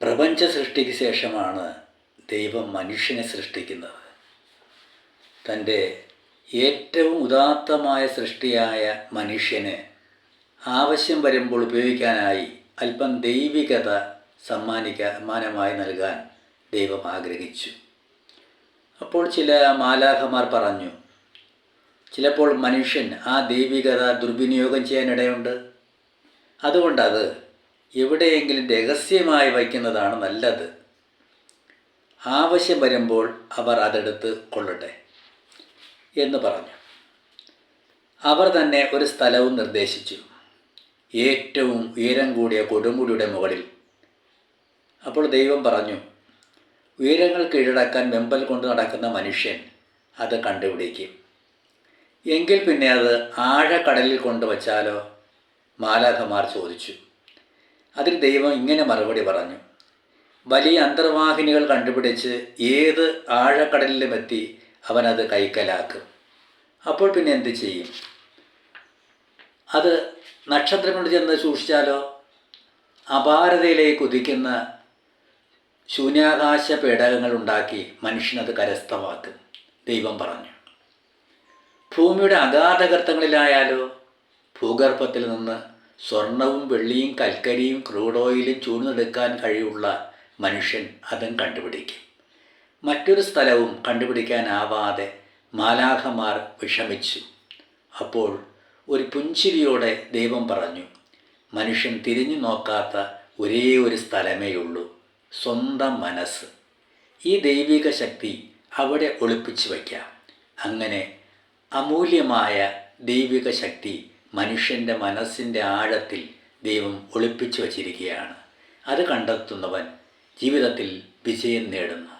പ്രപഞ്ച സൃഷ്ടിക്ക് ശേഷമാണ് ദൈവം മനുഷ്യനെ സൃഷ്ടിക്കുന്നത്. തൻ്റെ ഏറ്റവും ഉദാത്തമായ സൃഷ്ടിയായ മനുഷ്യന് ആവശ്യം വരുമ്പോൾ ഉപയോഗിക്കാനായി അല്പം ദൈവികത സമ്മാനമായി നൽകാൻ ദൈവം ആഗ്രഹിച്ചു. അപ്പോൾ ചില മാലാഖമാർ പറഞ്ഞു, ചിലപ്പോൾ മനുഷ്യൻ ആ ദൈവികത ദുർവിനിയോഗം ചെയ്യാനിടയുണ്ട്. അതുകൊണ്ടത് എവിടെയെങ്കിലും രഹസ്യമായി വയ്ക്കുന്നതാണ് നല്ലത്. ആവശ്യം വരുമ്പോൾ അവർ അതെടുത്ത് കൊള്ളട്ടെ എന്ന് പറഞ്ഞു. അവർ തന്നെ ഒരു സ്ഥലവും നിർദ്ദേശിച്ചു, ഏറ്റവും ഉയരം കൂടിയ കൊടുമുടിയുടെ മുകളിൽ. അപ്പോൾ ദൈവം പറഞ്ഞു, ഉയരങ്ങൾ കീഴടക്കാൻ വെമ്പൽ കൊണ്ട് നടക്കുന്ന മനുഷ്യൻ അത് കണ്ടുപിടിക്കും. എങ്കിൽ പിന്നെ അത് ആഴക്കടലിൽ കൊണ്ടുവച്ചാലോ? മാലാഖമാർ ചോദിച്ചു. അതിന് ദൈവം ഇങ്ങനെ മറുപടി പറഞ്ഞു, വലിയ അന്തർവാഹിനികൾ കണ്ടുപിടിച്ച് ഏത് ആഴക്കടലിലുമെത്തി അവനത് കൈക്കലാക്കും. അപ്പോൾ പിന്നെ എന്ത് ചെയ്യും? അത് നക്ഷത്രങ്ങളിൽ ചെന്ന് സൂക്ഷിച്ചാലോ? അപാരതയിലേക്ക് ഉദിക്കുന്ന ശൂന്യാകാശ പേടകങ്ങൾ ഉണ്ടാക്കി മനുഷ്യനത് കരസ്ഥമാക്കും. ദൈവം പറഞ്ഞു. ഭൂമിയുടെ അഗാധഗർത്തങ്ങളിലായാലോ? ഭൂഗർഭത്തിൽ നിന്ന് സ്വർണവും വെള്ളിയും കൽക്കരിയും ക്രൂഡ് ഓയിലും ചൂഴ്ന്നെടുക്കാൻ കഴിവുള്ള മനുഷ്യൻ അതും കണ്ടുപിടിക്കും. മറ്റൊരു സ്ഥലവും കണ്ടുപിടിക്കാനാവാതെ മാലാഖമാർ വിഷമിച്ചു. അപ്പോൾ ഒരു പുഞ്ചിരിയോടെ ദൈവം പറഞ്ഞു, മനുഷ്യൻ തിരിഞ്ഞു നോക്കാത്ത ഒരേ ഒരു സ്ഥലമേയുള്ളൂ, സ്വന്തം മനസ്സ്. ഈ ദൈവിക ശക്തി അവിടെ ഒളിപ്പിച്ചു വയ്ക്കാം. അങ്ങനെ അമൂല്യമായ ദൈവിക ശക്തി മനുഷ്യൻ്റെ മനസ്സിൻ്റെ ആഴത്തിൽ ദൈവം ഒളിപ്പിച്ചു വച്ചിരിക്കുകയാണ്. അത് കണ്ടെത്തുന്നവൻ ജീവിതത്തിൽ വിജയം നേടുന്നു.